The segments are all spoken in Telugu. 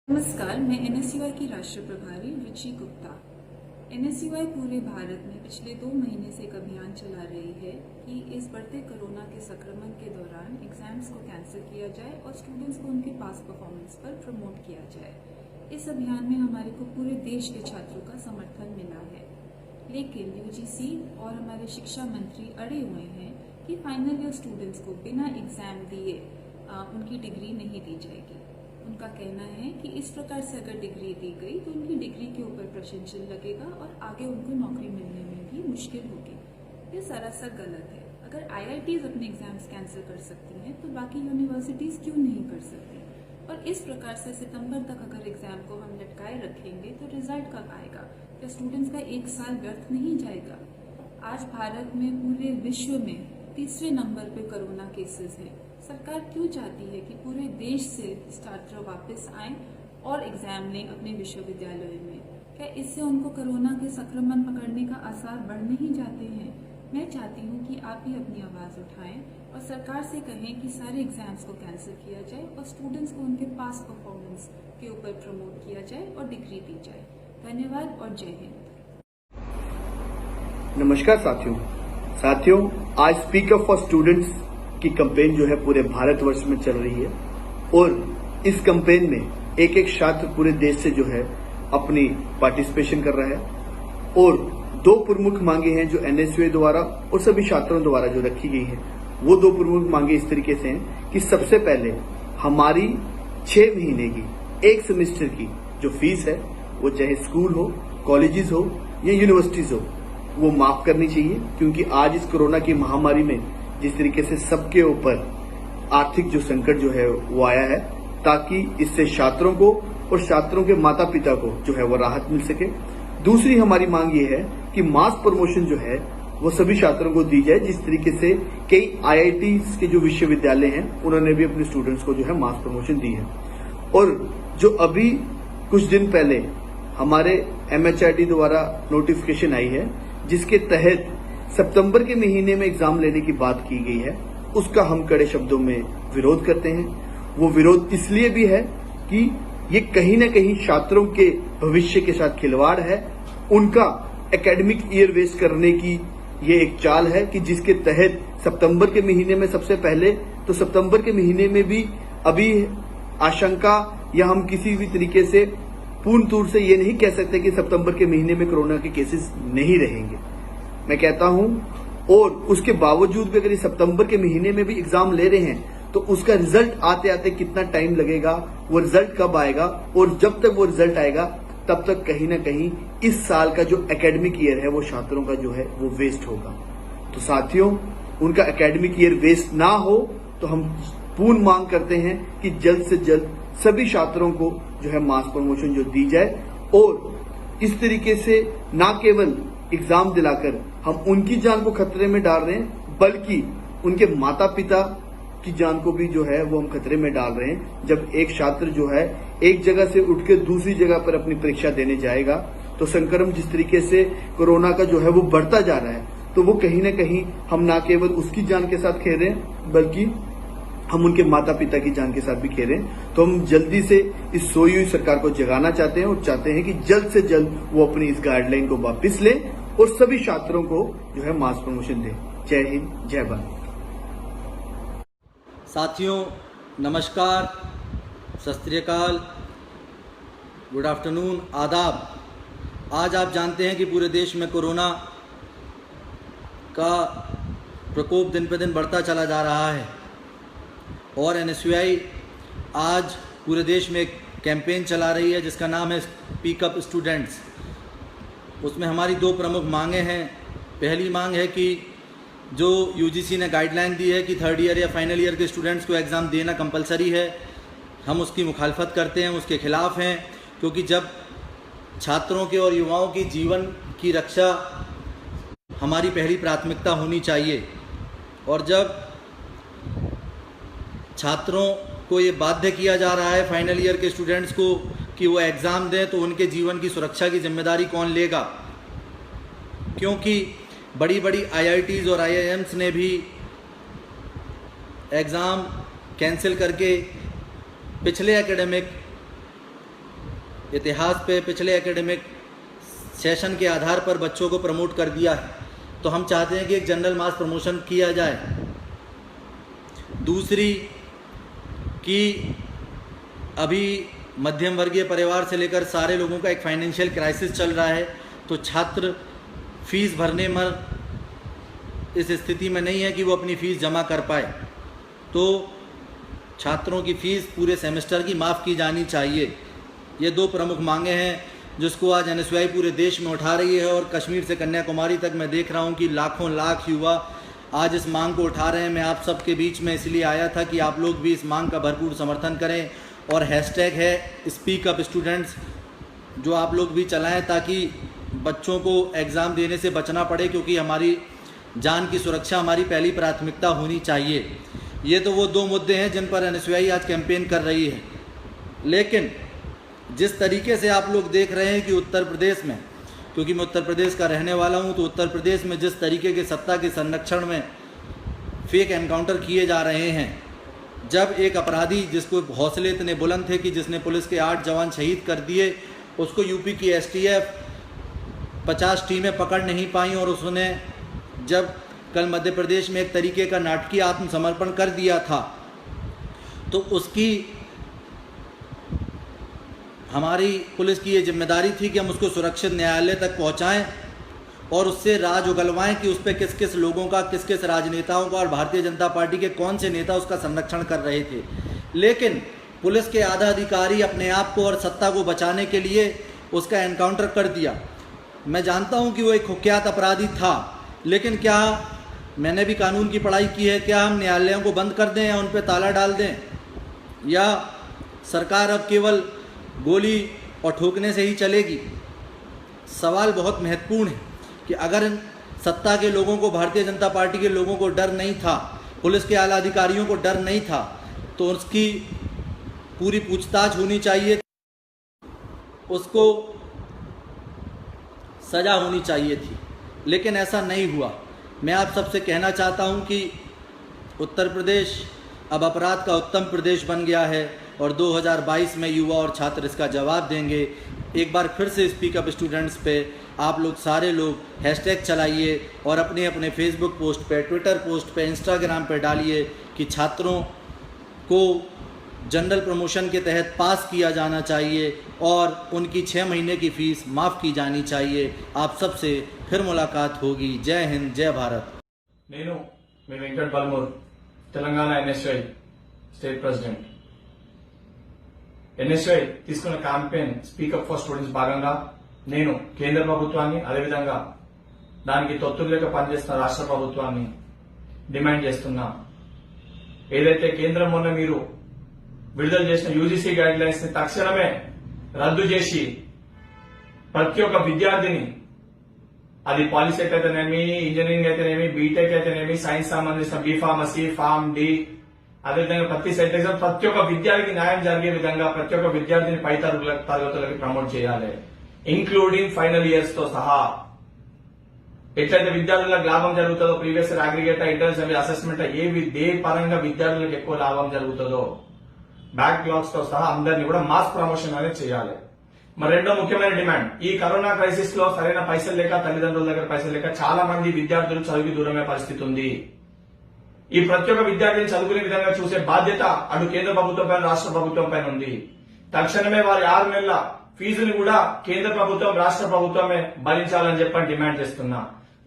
नमस्कार, मैं एनएसयूआई की राष्ट्रीय प्रभारी रुचि गुप्ता। एनएसयूआई पूरे भारत में पिछले 2 महीने से एक अभियान चला रही है कि इस बढ़ते कोरोना के संक्रमण के दौरान एग्जाम्स को कैंसिल किया जाए और स्टूडेंट्स को उनके पास परफॉर्मेंस पर प्रमोट किया जाए। इस अभियान में हमारे को पूरे देश के छात्रों का समर्थन मिला है, लेकिन यूजीसी और हमारे शिक्षा मंत्री अड़े हुए हैं कि फाइनल ईयर स्टूडेंट्स को बिना एग्जाम दिए उनकी डिग्री नहीं दी जाएगी। उनका कहना है कि इस प्रकार से अगर डिग्री दी गई तो उनकी डिग्री के ऊपर प्रश्न चिन्ह लगेगा और आगे उनको नौकरी मिलने में भी मुश्किल होगी। ये सरासर गलत है। अगर आईआईटीज अपने एग्जाम्स कैंसिल कर सकती हैं तो बाकी यूनिवर्सिटीज क्यों नहीं कर सकती? और इस प्रकार से सितंबर तक अगर एग्जाम को हम लटकाए रखेंगे तो रिजल्ट कब आएगा? क्या स्टूडेंट्स का 1 साल व्यर्थ नहीं जाएगा? आज भारत में पूरे विश्व में 3रे नंबर पे कोरोना केसेस हैं। सरकार क्यों चाहती है कि पूरे देश से छात्र वापस आएं और एग्जाम लें अपने विश्वविद्यालयों में? क्या इससे उनको कोरोना के संक्रमण पकड़ने का आसार बढ़ नहीं जाते हैं? मैं चाहती हूं कि आप भी अपनी आवाज उठाएं और सरकार से कहें कि सारे एग्जाम्स को कैंसिल किया जाए और स्टूडेंट्स को उनके पास परफॉर्मेंस के ऊपर प्रमोट किया जाए और डिग्री दी जाए। धन्यवाद और जय हिंद। नमस्कार साथियों, आज स्पीक अप फॉर स्टूडेंट्स की कैंपेन जो है पूरे भारतवर्ष में चल रही है और इस कैंपेन में एक छात्र पूरे देश से जो है अपनी पार्टिसिपेशन कर रहा है और 2 प्रमुख मांगे हैं जो एनएसयूआई द्वारा और सभी छात्रों द्वारा जो रखी गई है। वो 2 प्रमुख मांगे इस तरीके से हैं कि सबसे पहले हमारी 6 महीने की 1 सेमेस्टर की जो फीस है वो चाहे स्कूल हो, कॉलेजेस हो या यूनिवर्सिटीज हो, वो माफ करनी चाहिए, क्योंकि आज इस कोरोना की महामारी में जिस तरीके से सबके ऊपर आर्थिक जो संकट जो है वो आया है, ताकि इससे छात्रों को और छात्रों के माता पिता को जो है वो राहत मिल सके। दूसरी हमारी मांग ये है कि मास प्रमोशन जो है वो सभी छात्रों को दी जाए, जिस तरीके से कई आईआईटीज के जो विश्वविद्यालय हैं उन्होंने भी अपने स्टूडेंट्स को जो है मास प्रमोशन दी है। और जो अभी कुछ दिन पहले हमारे एमएचआरडी द्वारा नोटिफिकेशन आई है जिसके तहत सितंबर के महीने में एग्जाम लेने की बात की गई है, उसका हम कड़े शब्दों में विरोध करते हैं। वो विरोध इसलिए भी है कि ये कहीं न कहीं छात्रों के भविष्य के साथ खिलवाड़ है। उनका एकेडमिक ईयर वेस्ट करने की ये एक चाल है कि जिसके तहत सितंबर के महीने में सबसे पहले तो सितंबर के महीने में भी अभी आशंका या हम किसी भी तरीके से पूर्ण तौर से ये नहीं कह सकते कि सितंबर के महीने में कोरोना के केसेस नहीं रहेंगे। मैं कहता हूं, और उसके बावजूद भी अगर सितंबर के महीने में भी एग्जाम ले रहे हैं तो उसका रिजल्ट आते आते कितना टाइम लगेगा, वो रिजल्ट कब आएगा, और जब तक वो रिजल्ट आएगा तब तक कहीं ना कहीं इस साल का जो एकेडमिक ईयर है वो छात्रों का जो है वो वेस्ट होगा। तो साथियों, उनका एकेडमिक ईयर वेस्ट ना हो तो हम पूर्ण मांग करते हैं कि जल्द से जल्द सभी छात्रों को जो है मास प्रमोशन जो दी जाए, और इस तरीके से ना केवल एग्जाम दिलाकर हम उनकी जान को खतरे में डाल रहे हैं, बल्कि उनके माता पिता की जान को भी जो है वो हम खतरे में डाल रहे हैं। जब एक छात्र जो है एक जगह से उठ के दूसरी जगह पर अपनी परीक्षा देने जाएगा तो संक्रमण जिस तरीके से कोरोना का जो है वो बढ़ता जा रहा है, तो वो कहीं ना कहीं हम ना केवल उसकी जान के साथ खेल रहे हैं बल्कि हम उनके माता पिता की जान के साथ भी खेल रहे हैं। तो हम जल्दी से इस सोई हुई सरकार को जगाना चाहते हैं और चाहते हैं कि जल्द से जल्द वो अपनी इस गाइडलाइन को वापस लें और सभी छात्रों को जो है मास प्रमोशन दें। जय हिंद, जय भारत। साथियों नमस्कार, सत श्री अकाल, गुड आफ्टरनून, आदाब। आज आप जानते हैं कि पूरे देश में कोरोना का प्रकोप दिन पे दिन बढ़ता चला जा रहा है और एनएसयूआई आज पूरे देश में एक कैंपेन चला रही है जिसका नाम है स्पीक अप स्टूडेंट्स। उसमें हमारी 2 प्रमुख मांगें हैं। पहली मांग है कि जो यूजीसी ने गाइडलाइन दी है कि 3rd ईयर या फाइनल ईयर के स्टूडेंट्स को एग्ज़ाम देना कंपलसरी है, हम उसकी मुखालफत करते हैं, उसके खिलाफ़ हैं, क्योंकि जब छात्रों के और युवाओं की जीवन की रक्षा हमारी पहली प्राथमिकता होनी चाहिए, और जब छात्रों को ये बाध्य किया जा रहा है फाइनल ईयर के स्टूडेंट्स को कि वो एग्ज़ाम दें, तो उनके जीवन की सुरक्षा की जिम्मेदारी कौन लेगा? क्योंकि बड़ी बड़ी आईआईटीज़ और आईआईएम्स ने भी एग्ज़ाम कैंसिल करके पिछले एकेडमिक इतिहास पे पिछले एकेडमिक सेशन के आधार पर बच्चों को प्रमोट कर दिया है, तो हम चाहते हैं कि एक जनरल मास प्रमोशन किया जाए। दूसरी कि अभी मध्यम वर्गीय परिवार से लेकर सारे लोगों का एक फाइनेंशियल क्राइसिस चल रहा है, तो छात्र फीस भरने में इस स्थिति में नहीं है कि वो अपनी फ़ीस जमा कर पाए, तो छात्रों की फ़ीस पूरे सेमेस्टर की माफ़ की जानी चाहिए। ये दो प्रमुख मांगे हैं जिसको आज एनएसयूआई पूरे देश में उठा रही है, और कश्मीर से कन्याकुमारी तक मैं देख रहा हूँ कि लाखों लाख युवा आज इस मांग को उठा रहे हैं। मैं आप सबके बीच में इसलिए आया था कि आप लोग भी इस मांग का भरपूर समर्थन करें, और हैशटैग है स्पीक अप स्टूडेंट्स जो आप लोग भी चलाएं, ताकि बच्चों को एग्ज़ाम देने से बचना पड़े, क्योंकि हमारी जान की सुरक्षा हमारी पहली प्राथमिकता होनी चाहिए। ये तो वो दो मुद्दे हैं जिन पर एनएसयूआई आज कैंपेन कर रही है। लेकिन जिस तरीके से आप लोग देख रहे हैं कि उत्तर प्रदेश में, क्योंकि मैं उत्तर प्रदेश का रहने वाला हूं, तो उत्तर प्रदेश में जिस तरीके के सत्ता के संरक्षण में फेक एनकाउंटर किए जा रहे हैं, जब एक अपराधी जिसको हौसले इतने बुलंद थे कि जिसने पुलिस के 8 जवान शहीद कर दिए, उसको यूपी की एसटीएफ 50 टीमें पकड़ नहीं पाई, और उसने जब कल मध्य प्रदेश में एक तरीके का नाटकीय आत्मसमर्पण कर दिया था, तो उसकी हमारी पुलिस की ये जिम्मेदारी थी कि हम उसको सुरक्षित न्यायालय तक पहुंचाएं और उससे राज उगलवाएं कि उस पर किस किस लोगों का, किस किस राजनेताओं का और भारतीय जनता पार्टी के कौन से नेता उसका संरक्षण कर रहे थे। लेकिन पुलिस के आधा अधिकारी अपने आप को और सत्ता को बचाने के लिए उसका एनकाउंटर कर दिया। मैं जानता हूं कि वो एक कुख्यात अपराधी था, लेकिन क्या मैंने भी कानून की पढ़ाई की है, क्या हम न्यायालयों को बंद कर दें या उन पर ताला डाल दें, या सरकार अब केवल गोली और ठोकने से ही चलेगी? सवाल बहुत महत्वपूर्ण है कि अगर सत्ता के लोगों को, भारतीय जनता पार्टी के लोगों को डर नहीं था, पुलिस के आला अधिकारियों को डर नहीं था, तो उसकी पूरी पूछताछ होनी चाहिए, उसको सजा होनी चाहिए थी, लेकिन ऐसा नहीं हुआ। मैं आप सबसे कहना चाहता हूं कि उत्तर प्रदेश अब अपराध का उत्तम प्रदेश बन गया है, और 2022 में युवा और छात्र इसका जवाब देंगे। एक बार फिर से स्पीक अप स्टूडेंट्स पे आप लोग सारे लोग हैशटैग चलाइए और अपने अपने फेसबुक पोस्ट पे, ट्विटर पोस्ट पे, इंस्टाग्राम पे डालिए कि छात्रों को जनरल प्रमोशन के तहत पास किया जाना चाहिए और उनकी 6 महीने की फ़ीस माफ़ की जानी चाहिए। आप सबसे फिर मुलाकात होगी। जय हिंद, जय भारत। నేను మీ Venkat Balmoor, Telangana NSUI state president. NSUI తీసుకున్న క్యాంపెయిన్ స్పీకప్ ఫర్ స్టూడెంట్స్ భాగంగా నేను కేంద్ర ప్రభుత్వాన్ని, అదేవిధంగా దానికి తొత్తులుగా పనిచేస్తున్న రాష్ట్ర ప్రభుత్వాన్ని డిమాండ్ చేస్తున్నా. ఏదైతే కేంద్రం మొన్న మీరు విడుదల చేసిన యూజీసీ గైడ్ లైన్స్ ని తక్షణమే రద్దు చేసి ప్రతి ఒక్క విద్యార్థిని, అది పాలిసెట్ అయితేనేమి, ఇంజనీరింగ్ అయితేనేమి, బీటెక్ అయితేనేమి, సైన్స్ సంబంధించిన బీఫార్మసీ, ఫార్మ్ డి, అదేవిధంగా ప్రతి సెట్ ఎగ్జామ్ ప్రతి ఒక్క విద్యార్థికి న్యాయం జరిగే విధంగా ప్రతి ఒక్క విద్యార్థిని పై తరగతులకి ప్రమోట్ చేయాలి, ఇంక్లూడింగ్ ఫైనల్ ఇయర్స్ తో సహా. ఎట్లయితే విద్యార్థులకు లాభం జరుగుతుందో, previous year aggregate, internal assessment, ఏ పరంగా విద్యార్థులకు ఎక్కువ లాభం జరుగుతుందో బ్యాక్లాగ్స్ తో సహా అందరినీ కూడా మాస్ ప్రమోషన్ అనేది చేయాలి. మరి రెండో ముఖ్యమైన డిమాండ్, ఈ కరోనా క్రైసిస్ లో సరైన పైసలు లేక, తల్లిదండ్రుల దగ్గర పైసలు లేక చాలా మంది విద్యార్థులు చదువుకి దూరమే పరిస్థితి ఉంది. ఈ ప్రతి ఒక్క విద్యార్థిని చదువుకునే విధంగా చూసే బాధ్యత అటు కేంద్ర ప్రభుత్వం పైన, రాష్ట్ర ప్రభుత్వం పైన ఉంది. తక్షణమే వారి 6 నెలల ఫీజుని కూడా కేంద్ర ప్రభుత్వం, రాష్ట్ర ప్రభుత్వమే భరించాలని చెప్పని డిమాండ్ చేస్తున్నా.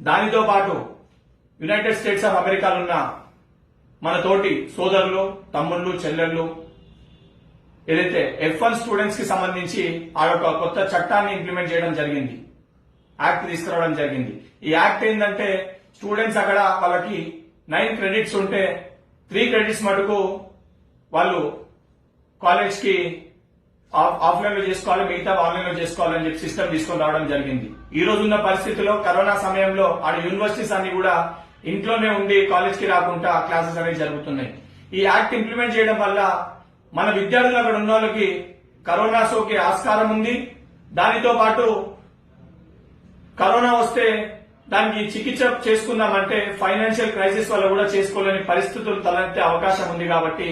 దానితో పాటు యునైటెడ్ స్టేట్స్ ఆఫ్ అమెరికాలో ఉన్న మన తోటి సోదరులు, తమ్ముళ్ళు, చెల్లెళ్ళు ఏదైతే F1 స్టూడెంట్స్ కి సంబంధించి ఆ యొక్క కొత్త చట్టాన్ని ఇంప్లిమెంట్ చేయడం జరిగింది, యాక్ట్ తీసుకురావడం జరిగింది. ఈ యాక్ట్ ఏంటంటే స్టూడెంట్స్ అక్కడ వాళ్ళకి 9 క్రెడిట్స్ ఉంటే 3 క్రెడిట్స్ మటుకు వాళ్ళు కాలేజ్ కి ఆఫ్లైన్ లో చేసుకోవాలి, మిగతా ఆన్లైన్ లో చేసుకోవాలని చెప్పి సిస్టమ్ తీసుకొని రావడం జరిగింది. ఈ రోజు ఉన్న పరిస్థితుల్లో కరోనా సమయంలో ఆడ యూనివర్సిటీస్ అన్ని కూడా ఇంట్లోనే ఉండి కాలేజ్ కి రాకుండా క్లాసెస్ అనేవి జరుగుతున్నాయి. ఈ యాక్ట్ ఇంప్లిమెంట్ చేయడం వల్ల మన విద్యార్థులు అక్కడ ఉన్న వాళ్ళకి కరోనా సోకే ఆస్కారం ఉంది. దానితో పాటు కరోనా వస్తే దానికి చికిత్స చేసుకుందామంటే ఫైనాన్షియల్ క్రైసిస్ వల్ల కూడా చేసుకోలేని పరిస్థితులు తలెత్తే అవకాశం ఉంది. కాబట్టి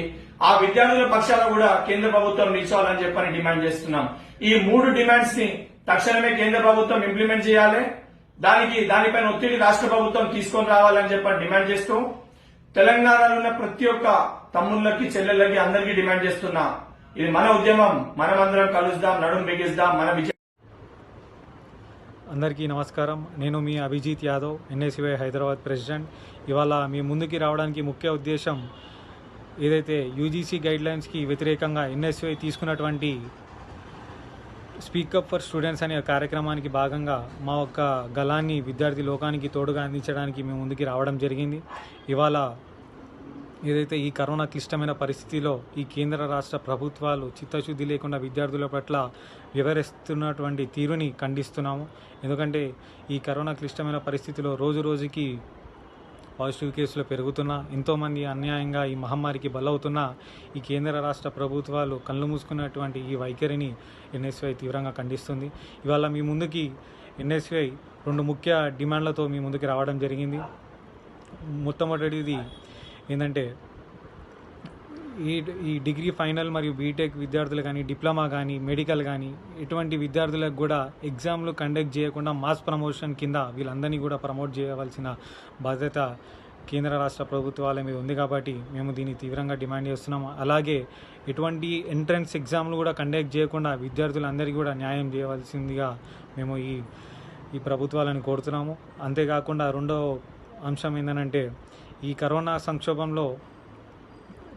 ఆ విద్యార్థుల పక్షాన కూడా కేంద్ర ప్రభుత్వం నిల్చోవాలని చెప్పని డిమాండ్ చేస్తున్నాం. ఈ 3 డిమాండ్స్ ని తక్షణమే కేంద్ర ప్రభుత్వం ఇంప్లిమెంట్ చేయాలి. దానిపైన ఒత్తిడి రాష్ట్ర ప్రభుత్వం తీసుకొని రావాలని చెప్పని డిమాండ్ చేస్తూ తెలంగాణలో ఉన్న ప్రతి ఒక్క తమ్ముళ్ళకి చెల్లెళ్ళకి అందరికీ డిమాండ్ చేస్తున్నా, ఇది మన ఉద్యమం, మనమందరం కలుద్దాం, నడుం బిగిద్దాం, మన విజయం. అందరికీ నమస్కారం. నేను మీ అభిజిత్ యాదవ్, ఎన్ఎస్యుఐ హైదరాబాద్ ప్రెసిడెంట్. ఇవాళ మీ ముందుకి రావడానికి ముఖ్య ఉద్దేశం ఏదైతే యూజీసీ గైడ్లైన్స్కి వ్యతిరేకంగా ఎన్ఎస్యుఐ తీసుకున్నటువంటి స్పీకప్ ఫర్ స్టూడెంట్స్ అనే కార్యక్రమానికి భాగంగా మా యొక్క గళాన్ని విద్యార్థి లోకానికి తోడుగా అందించడానికి మేము ముందుకి రావడం జరిగింది. ఇవాళ ఏదైతే ఈ కరోనా క్లిష్టమైన పరిస్థితిలో ఈ కేంద్ర రాష్ట్ర ప్రభుత్వాలు చిత్తశుద్ధి లేకుండా విద్యార్థుల పట్ల వ్యవహరిస్తున్నటువంటి తీరుని ఖండిస్తున్నాము. ఎందుకంటే ఈ కరోనా క్లిష్టమైన పరిస్థితిలో రోజు రోజుకి పాజిటివ్ కేసులు పెరుగుతున్నా, ఎంతోమంది అన్యాయంగా ఈ మహమ్మారికి బలవుతున్నా ఈ కేంద్ర రాష్ట్ర ప్రభుత్వాలు కళ్ళు మూసుకున్నటువంటి ఈ వైఖరిని ఎన్ఎస్యుఐ తీవ్రంగా ఖండిస్తుంది. ఇవాళ మీ ముందుకి ఎన్ఎస్యుఐ 2 ముఖ్య డిమాండ్లతో మీ ముందుకి రావడం జరిగింది. మొట్టమొదటిది ఏంటంటే ఈ డిగ్రీ ఫైనల్ మరియు బీటెక్ విద్యార్థులు కానీ, డిప్లొమా కానీ, మెడికల్ కానీ ఎటువంటి విద్యార్థులకు కూడా ఎగ్జామ్లు కండక్ట్ చేయకుండా మాస్ ప్రమోషన్ కింద వీళ్ళందరినీ కూడా ప్రమోట్ చేయవలసిన బాధ్యత కేంద్ర రాష్ట్ర ప్రభుత్వాల మీద ఉంది. కాబట్టి మేము దీన్ని తీవ్రంగా డిమాండ్ చేస్తున్నాము. అలాగే ఎటువంటి ఎంట్రన్స్ ఎగ్జామ్లు కూడా కండక్ట్ చేయకుండా విద్యార్థులందరికీ కూడా న్యాయం చేయవలసిందిగా మేము ఈ ప్రభుత్వాలను కోరుతున్నాము. అంతేకాకుండా రెండో అంశం ఏంటంటే ఈ కరోనా సంక్షోభంలో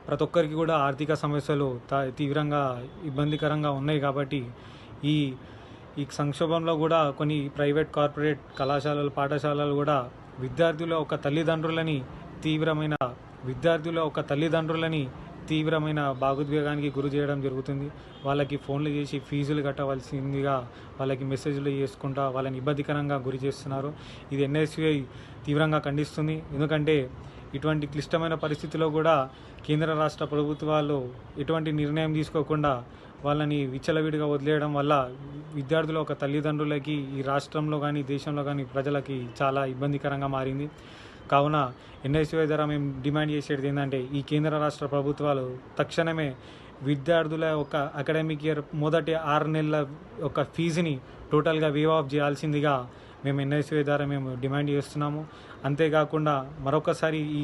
ప్రతి ఒక్కరికి కూడా ఆర్థిక సమస్యలు తీవ్రంగా ఇబ్బందికరంగా ఉన్నాయి. కాబట్టి ఈ సంక్షోభంలో కూడా కొన్ని ప్రైవేట్ కార్పొరేట్ కళాశాలలు, పాఠశాలలు కూడా విద్యార్థుల ఒక తల్లిదండ్రులని తీవ్రమైన భావోద్వేగానికి గురి చేయడం జరుగుతుంది. వాళ్ళకి ఫోన్లు చేసి ఫీజులు కట్టవలసిందిగా వాళ్ళకి మెసేజ్లు చేసుకుంటా వాళ్ళని ఇబ్బందికరంగా గురి చేస్తున్నారు. ఇది ఎన్ఎస్యుఐ తీవ్రంగా ఖండిస్తుంది. ఎందుకంటే ఇటువంటి క్లిష్టమైన పరిస్థితిలో కూడా కేంద్ర రాష్ట్ర ప్రభుత్వాలు ఎటువంటి నిర్ణయం తీసుకోకుండా వాళ్ళని విచ్చలవిడిగా వదిలేయడం వల్ల విద్యార్థుల ఒక తల్లిదండ్రులకి ఈ రాష్ట్రంలో కానీ, దేశంలో కానీ ప్రజలకి చాలా ఇబ్బందికరంగా మారింది. కావున ఎన్ఎస్యుఐ ద్వారా మేము డిమాండ్ చేసేది ఏంటంటే ఈ కేంద్ర రాష్ట్ర ప్రభుత్వాలు తక్షణమే విద్యార్థుల ఒక అకాడమిక్ ఇయర్ మొదటి 6 నెలల ఒక ఫీజుని టోటల్గా వేవ్ ఆఫ్ చేయాల్సిందిగా మేము ఎన్ఎస్యుఐ ద్వారా మేము డిమాండ్ చేస్తున్నాము. అంతేకాకుండా మరొకసారి ఈ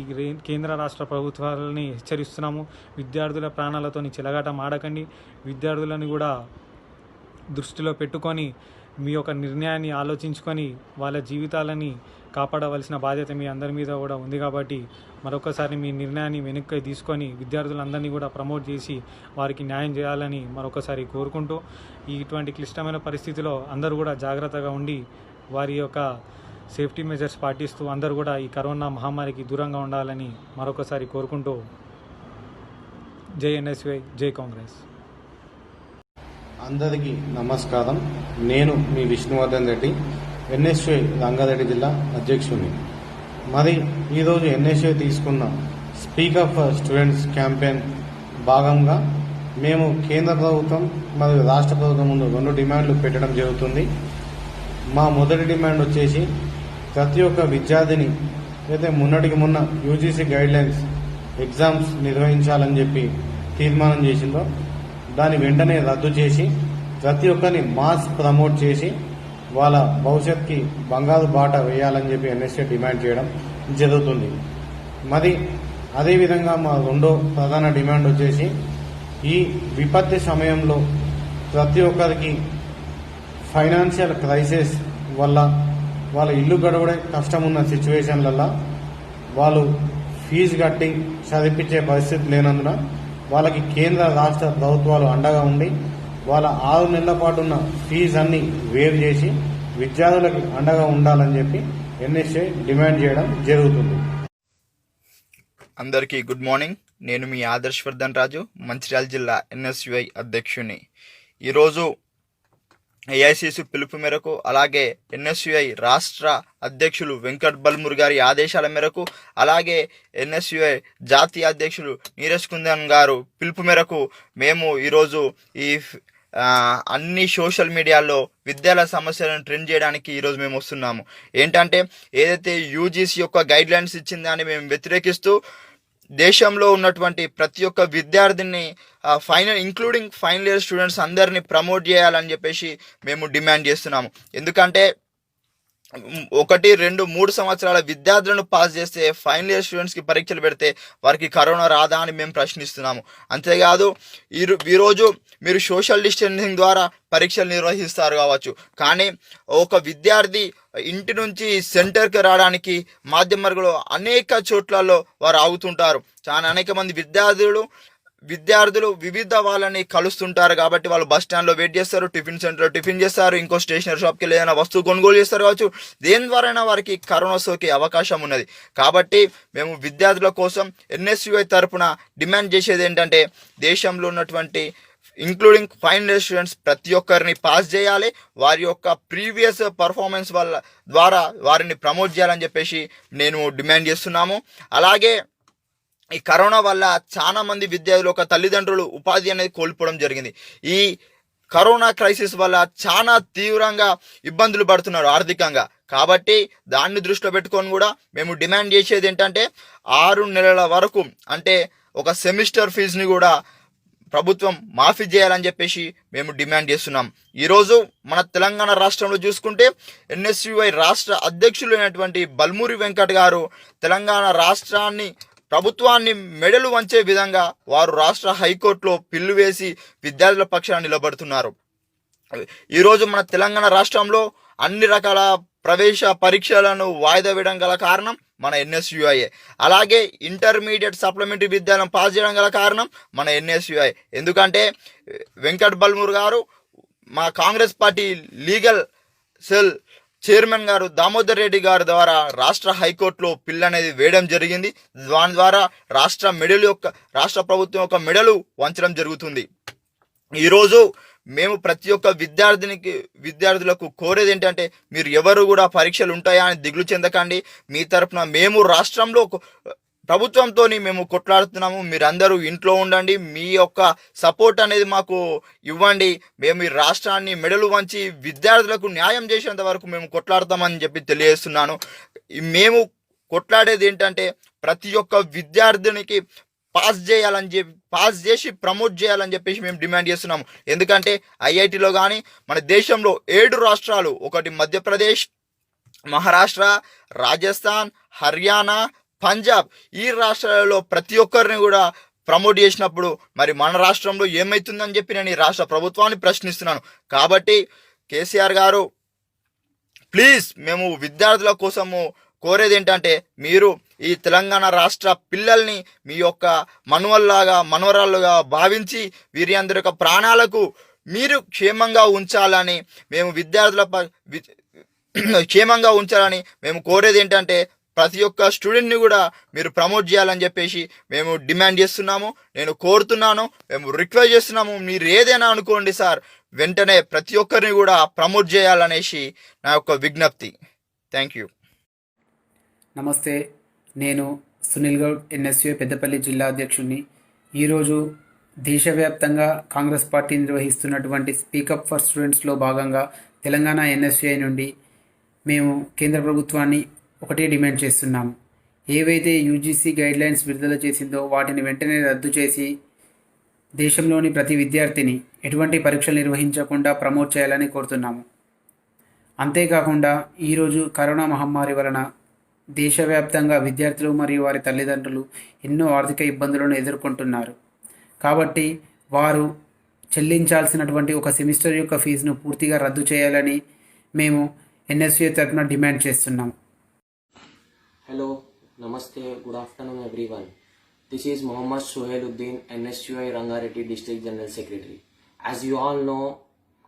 కేంద్ర రాష్ట్ర ప్రభుత్వాలని హెచ్చరిస్తున్నాము, విద్యార్థుల ప్రాణాలతోని చెలగాట మాడకండి. విద్యార్థులను కూడా దృష్టిలో పెట్టుకొని మీ యొక్క నిర్ణయాన్ని ఆలోచించుకొని వాళ్ళ జీవితాలని కాపాడవలసిన బాధ్యత మీ అందరి మీద కూడా ఉంది. కాబట్టి మరొకసారి మీ నిర్ణయాన్ని వెనక్కి తీసుకొని విద్యార్థులందరినీ కూడా ప్రమోట్ చేసి వారికి న్యాయం చేయాలని మరొకసారి కోరుకుంటూ ఇటువంటి క్లిష్టమైన పరిస్థితిలో అందరూ కూడా జాగ్రత్తగా ఉండి వారి యొక్క సేఫ్టీ మెజర్స్ పాటిస్తూ అందరూ కూడా ఈ కరోనా మహమ్మారికి దూరంగా ఉండాలని మరొకసారి కోరుకుంటూ జై ఎన్ఎస్యుఐ, జై కాంగ్రెస్. అందరికీ నమస్కారం. నేను మీ విష్ణువర్ధన్ రెడ్డి, ఎన్ఎస్యుఐ రంగారెడ్డి జిల్లా అధ్యక్షుడిని. మరి ఈరోజు ఎన్ఎస్యుఐ తీసుకున్న స్పీకప్ ఫర్ స్టూడెంట్స్ క్యాంపెయిన్ భాగంగా మేము కేంద్ర ప్రభుత్వం మరియు రాష్ట్ర ప్రభుత్వం ముందు 2 డిమాండ్లు పెట్టడం జరుగుతుంది. మా మొదటి డిమాండ్ వచ్చేసి ప్రతి ఒక్క విద్యార్థిని అయితే మొన్నటికి మొన్న యూజీసీ గైడ్లైన్స్ ఎగ్జామ్స్ నిర్వహించాలని చెప్పి తీర్మానం చేసిందో దాన్ని వెంటనే రద్దు చేసి ప్రతి ఒక్కరిని మాస్ ప్రమోట్ చేసి వాళ్ళ భవిష్యత్తుకి బంగారు బాట వేయాలని చెప్పి ఎన్ఎస్ఏ డిమాండ్ చేయడం జరుగుతుంది. మరి అదేవిధంగా మా రెండో ప్రధాన డిమాండ్ వచ్చేసి ఈ విపత్తి సమయంలో ప్రతి ఒక్కరికి ఫైనాన్షియల్ క్రైసిస్ వల్ల వాళ్ళ ఇల్లు గడవడే కష్టం ఉన్న సిచ్యువేషన్లలో వాళ్ళు ఫీజు కట్టి చదివించే పరిస్థితి లేనందున వాళ్ళకి కేంద్ర రాష్ట్ర ప్రభుత్వాలు అండగా ఉండి వాళ్ళ 6 నెలల పాటు ఉన్న ఫీజు అన్ని వేవ్ చేసి విద్యార్థులకి అండగా ఉండాలని చెప్పి ఎన్ఎస్ఏ డిమాండ్ చేయడం జరుగుతుంది. అందరికీ గుడ్ మార్నింగ్. నేను మీ ఆదర్శవర్ధన్ రాజు, మంచిర్యాల జిల్లా ఎన్ఎస్యుఐ అధ్యక్షుని. ఈరోజు ఏఐసిసి పిలుపు మేరకు అలాగే ఎన్ఎస్యుఐ రాష్ట్ర అధ్యక్షులు వెంకట్ బల్మూర్ గారి ఆదేశాల మేరకు అలాగే ఎన్ఎస్యుఐ జాతీయ అధ్యక్షులు నీరజ్ కుందన్ గారు పిలుపు మేరకు మేము ఈరోజు ఈ అన్ని సోషల్ మీడియాలో విద్యాలయ సమస్యలను ట్రెండ్ చేయడానికి ఈరోజు మేము వస్తున్నాము. ఏంటంటే ఏదైతే యూజీసీ యొక్క గైడ్ లైన్స్ ఇచ్చిందని మేము వ్యతిరేకిస్తూ దేశంలో ఉన్నటువంటి ప్రతి ఒక్క విద్యార్థిని ఇంక్లూడింగ్ ఫైనల్ ఇయర్ స్టూడెంట్స్ అందరినీ ప్రమోట్ చేయాలని చెప్పేసి మేము డిమాండ్ చేస్తున్నాము. ఎందుకంటే 1, 2, 3 సంవత్సరాల విద్యార్థులను పాస్ చేస్తే ఫైనల్ ఇయర్ స్టూడెంట్స్కి పరీక్షలు పెడితే వారికి కరోనా రాదా అని మేము ప్రశ్నిస్తున్నాము. అంతేకాదు ఈరోజు మీరు సోషల్ డిస్టెన్సింగ్ ద్వారా పరీక్షలు నిర్వహిస్తారు కావచ్చు, కానీ ఒక విద్యార్థి ఇంటి నుంచి సెంటర్కి రావడానికి మాధ్యమార్గంలో అనేక చోట్లలో వారు ఆగుతుంటారు. చాలా అనేక మంది విద్యార్థులు వివిధ వాళ్ళని కలుస్తుంటారు కాబట్టి వాళ్ళు బస్ స్టాండ్లో వెయిట్ చేస్తారు, టిఫిన్ సెంటర్లో టిఫిన్ చేస్తారు, ఇంకో స్టేషనరీ షాప్కి వెళ్ళి ఏదైనా వస్తువు కొనుగోలు చేస్తారు కావచ్చు. దేని ద్వారా వారికి కరోనా సోకే అవకాశం ఉన్నది. కాబట్టి మేము విద్యార్థుల కోసం NSUI తరపున డిమాండ్ చేసేది ఏంటంటే దేశంలో ఉన్నటువంటి ఇంక్లూడింగ్ ఫైనల్ ఇయర్ స్టూడెంట్స్ ప్రతి ఒక్కరిని పాస్ చేయాలి, వారి యొక్క ప్రీవియస్ పర్ఫార్మెన్స్ ద్వారా వారిని ప్రమోట్ చేయాలని చెప్పేసి నేను డిమాండ్ చేస్తున్నాము. అలాగే ఈ కరోనా వల్ల చాలా మంది విద్యార్థులు ఒక తల్లిదండ్రులు ఉపాధి అనేది కోల్పోవడం జరిగింది. ఈ కరోనా క్రైసిస్ వల్ల చాలా తీవ్రంగా ఇబ్బందులు పడుతున్నారు ఆర్థికంగా. కాబట్టి దాన్ని దృష్టిలో పెట్టుకొని కూడా మేము డిమాండ్ చేసేది ఏంటంటే 6 నెలల వరకు అంటే ఒక సెమిస్టర్ ఫీజుని కూడా ప్రభుత్వం మాఫీ చేయాలని చెప్పేసి మేము డిమాండ్ చేస్తున్నాం. ఈరోజు మన తెలంగాణ రాష్ట్రంలో చూసుకుంటే NSUI రాష్ట్ర అధ్యక్షులు అయినటువంటి బల్మూరి వెంకట్ గారు తెలంగాణ ప్రభుత్వాన్ని మెడలు వంచే విధంగా వారు రాష్ట్ర హైకోర్టులో పిల్లు వేసి విద్యార్థుల పక్షాన నిలబడుతున్నారు. ఈరోజు మన తెలంగాణ రాష్ట్రంలో అన్ని రకాల ప్రవేశ పరీక్షలను వాయిదా వేయడం గల కారణం మన NSUI. అలాగే ఇంటర్మీడియట్ సప్లిమెంటరీ విద్యాలయం పాస్ చేయడం గల కారణం మన NSUI. ఎందుకంటే వెంకట్ బల్మూర్ గారు మా Congress party legal cell chairman గారు దామోదర్ రెడ్డి గారి ద్వారా రాష్ట్ర హైకోర్టులో పిల్ అనేది వేయడం జరిగింది. దాని ద్వారా రాష్ట్ర ప్రభుత్వం యొక్క మెడలు వంచడం జరుగుతుంది. ఈరోజు మేము ప్రతి ఒక్క విద్యార్థులకు కోరేది ఏంటంటే మీరు ఎవరు కూడా పరీక్షలు ఉంటాయా అని దిగులు చెందకండి. మీ తరఫున మేము రాష్ట్రంలో ప్రభుత్వంతో మేము కొట్లాడుతున్నాము. మీరందరూ ఇంట్లో ఉండండి, మీ యొక్క సపోర్ట్ అనేది మాకు ఇవ్వండి. మేము ఈ రాష్ట్రాన్ని మెడలు వంచి విద్యార్థులకు న్యాయం చేసేంత వరకు మేము కొట్లాడతామని చెప్పి తెలియజేస్తున్నాను. మేము కొట్లాడేది ఏంటంటే ప్రతి ఒక్క విద్యార్థినికి పాస్ చేసి ప్రమోట్ చేయాలని చెప్పేసి మేము డిమాండ్ చేస్తున్నాము. ఎందుకంటే IITలో కానీ మన దేశంలో 7 రాష్ట్రాలు, ఒకటి మధ్యప్రదేశ్, మహారాష్ట్ర, రాజస్థాన్, హర్యానా, పంజాబ్, ఈ రాష్ట్రాలలో ప్రతి ఒక్కరిని కూడా ప్రమోట్ చేసినప్పుడు మరి మన రాష్ట్రంలో ఏమవుతుందని చెప్పి నేను ఈ రాష్ట్ర ప్రభుత్వాన్ని ప్రశ్నిస్తున్నాను. కాబట్టి కేసీఆర్ గారు ప్లీజ్ మేము విద్యార్థుల కోసము కోరేది ఏంటంటే మీరు ఈ తెలంగాణ రాష్ట్ర పిల్లల్ని మీ యొక్క మనవరాళ్ళుగా భావించి వీరి అందరి యొక్క ప్రాణాలకు మీరు క్షేమంగా ఉంచాలని మేము కోరేది ఏంటంటే ప్రతి ఒక్క స్టూడెంట్ని కూడా మీరు ప్రమోట్ చేయాలని చెప్పేసి మేము డిమాండ్ చేస్తున్నాము. నేను కోరుతున్నాను, మేము రిక్వెస్ట్ చేస్తున్నాము. మీరు ఏదైనా అనుకోండి సార్, వెంటనే ప్రతి ఒక్కరిని కూడా ప్రమోట్ చేయాలనేసి నా యొక్క విజ్ఞప్తి. Thank you. నమస్తే, నేను సునీల్ గౌడ్, NSUI పెద్దపల్లి జిల్లా అధ్యక్షుడిని. ఈరోజు దేశవ్యాప్తంగా కాంగ్రెస్ పార్టీ నిర్వహిస్తున్నటువంటి స్పీకప్ ఫర్ స్టూడెంట్స్లో భాగంగా తెలంగాణ NSUI నుండి మేము కేంద్ర ప్రభుత్వాన్ని ఒకటే డిమాండ్ చేస్తున్నాము. ఏవైతే UGC గైడ్లైన్స్ విడుదల చేసిందో వాటిని వెంటనే రద్దు చేసి దేశంలోని ప్రతి విద్యార్థిని ఎటువంటి పరీక్షలు నిర్వహించకుండా ప్రమోట్ చేయాలని కోరుతున్నాము. అంతేకాకుండా ఈరోజు కరోనా మహమ్మారి వలన దేశవ్యాప్తంగా విద్యార్థులు మరియు వారి తల్లిదండ్రులు ఎన్నో ఆర్థిక ఇబ్బందులను ఎదుర్కొంటున్నారు. కాబట్టి వారు చెల్లించాల్సినటువంటి ఒక సెమిస్టర్ యొక్క ఫీజును పూర్తిగా రద్దు చేయాలని మేము NSUI తరఫున డిమాండ్ చేస్తున్నాం. Hello, Namaste, good afternoon everyone. This is Mohammad Sohailuddin, NSUI Rangareddy District General Secretary. As you all know,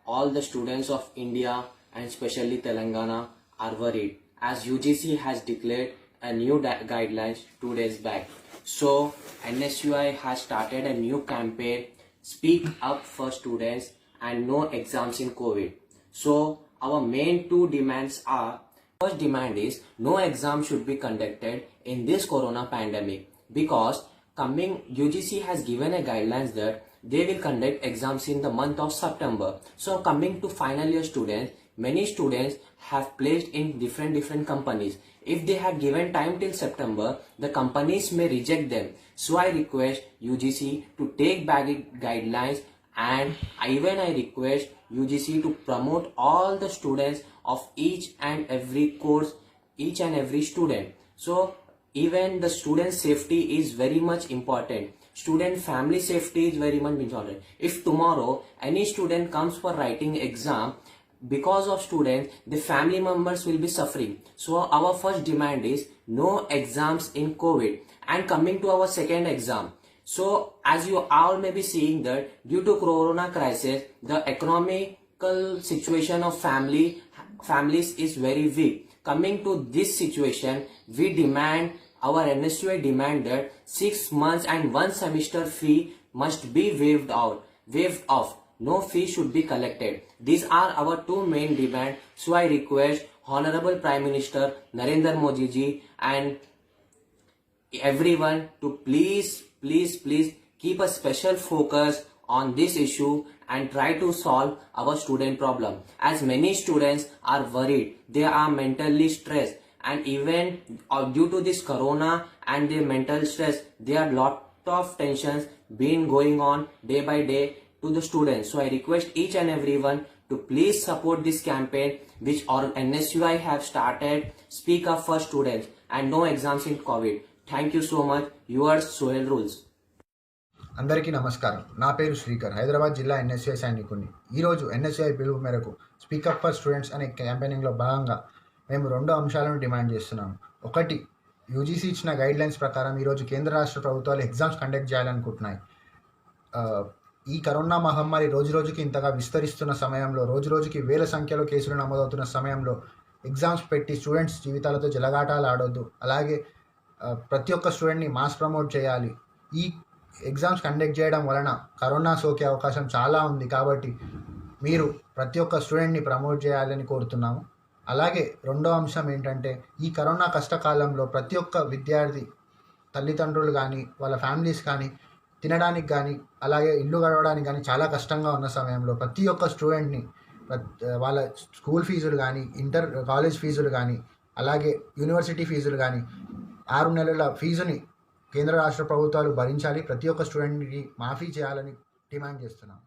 all the students of India and especially Telangana are worried as UGC has declared a new guidelines 2 days back. So NSUI has started a new campaign, Speak Up for Students and No Exams in COVID. So our main 2 demands are: first demand is no exam should be conducted in this corona pandemic because UGC has given a guidelines that they will conduct exams in the month of September. So coming to final year students, many students have placed in different companies. If they had given time till September, the companies may reject them. So I request UGC to take back its guidelines, and even I request UGC to promote all the students of each and every course, each and every student. So even the student safety is very much important. Student family safety is very much important. If tomorrow any student comes for writing exam, because of students, the family members will be suffering. So our first demand is no exams in COVID. And coming to our second exam, so as you all may be seeing that due to corona crisis, the economical situation of families is very weak. Coming to this situation, our NSUI demand that 6 months and 1 semester fee must be waived off. No fee should be collected. These are our two main demands. So I request Honorable Prime Minister Narendra Modi ji and everyone to please keep a special focus on this issue and try to solve our student problem. As many students are worried, they are mentally stressed, and even due to this corona and their mental stress, there are lot of tensions been going on day by day to the students. So I request each and everyone to please support this campaign which our NSUI have started, Speak Up for Students and no exams in COVID. Thank you so much. Yours, Sohail Rules. అందరికీ నమస్కారం. నా పేరు శ్రీకర్, హైదరాబాద్ జిల్లా ఎన్ఎస్యుఐ సైనికుడిని. ఈరోజు ఎన్ఎస్యుఐ పిలుపు మేరకు స్పీకప్ ఫర్ స్టూడెంట్స్ అనే క్యాంపెయినింగ్లో భాగంగా మేము 2 అంశాలను డిమాండ్ చేస్తున్నాము. ఒకటి, యూజీసీ ఇచ్చిన గైడ్లైన్స్ ప్రకారం ఈరోజు కేంద్ర రాష్ట్ర ప్రభుత్వాలు ఎగ్జామ్స్ కండక్ట్ చేయాలనుకుంటున్నాయి. ఈ కరోనా మహమ్మారి రోజురోజుకి ఇంతగా విస్తరిస్తున్న సమయంలో, రోజురోజుకి వేల సంఖ్యలో కేసులు నమోదవుతున్న సమయంలో ఎగ్జామ్స్ పెట్టి స్టూడెంట్స్ జీవితాలతో జలగాటాలు ఆడొద్దు. అలాగే ప్రతి ఒక్క స్టూడెంట్ని మాస్ ప్రమోట్ చేయాలి. ఈ ఎగ్జామ్స్ కండక్ట్ చేయడం వలన కరోనా సోకే అవకాశం చాలా ఉంది. కాబట్టి మీరు ప్రతి ఒక్క స్టూడెంట్ని ప్రమోట్ చేయాలని కోరుతున్నాము. అలాగే రెండో అంశం ఏంటంటే, ఈ కరోనా కష్టకాలంలో ప్రతి ఒక్క విద్యార్థి తల్లిదండ్రులు కానీ వాళ్ళ ఫ్యామిలీస్ కానీ తినడానికి కానీ అలాగే ఇల్లు గడవడానికి కానీ చాలా కష్టంగా ఉన్న సమయంలో ప్రతి ఒక్క స్టూడెంట్ని వాళ్ళ స్కూల్ ఫీజులు కానీ, కాలేజ్ ఫీజులు కానీ, అలాగే యూనివర్సిటీ ఫీజులు కానీ 6 నెలల ఫీజుని కేంద్ర రాష్ట్ర ప్రభుత్వాలు భరించాలి. ప్రతి ఒక్క స్టూడెంట్కి మాఫీ చేయాలని డిమాండ్ చేస్తున్నాం.